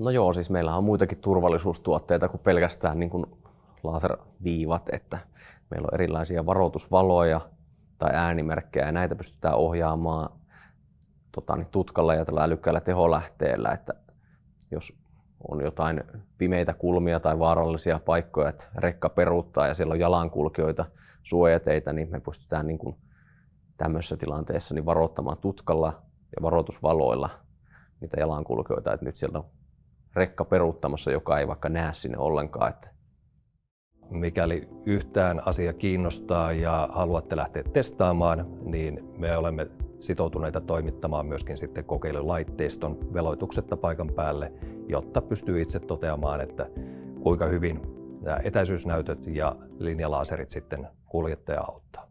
No joo, siis meillähän on muitakin turvallisuustuotteita kuin pelkästään niin kuin laserviivat, että meillä on erilaisia varoitusvaloja tai äänimerkkejä ja näitä pystytään ohjaamaan tutkalla ja tällä älykkäällä teholähteellä, että jos on jotain pimeitä kulmia tai vaarallisia paikkoja, että rekka peruuttaa ja siellä on jalankulkijoita, suojateitä, niin me pystytään niin kuin tämmöisessä tilanteessa niin varoittamaan tutkalla ja varoitusvaloilla niitä jalankulkijoita, että nyt sieltä on rekka peruuttamassa, joka ei vaikka näe sinne ollenkaan. Mikäli yhtään asia kiinnostaa ja haluatte lähteä testaamaan, niin me olemme sitoutuneita toimittamaan myöskin sitten kokeilulaitteiston veloituksetta paikan päälle, jotta pystyy itse toteamaan, että kuinka hyvin nämä etäisyysnäytöt ja linjalaaserit sitten kuljettaja auttaa.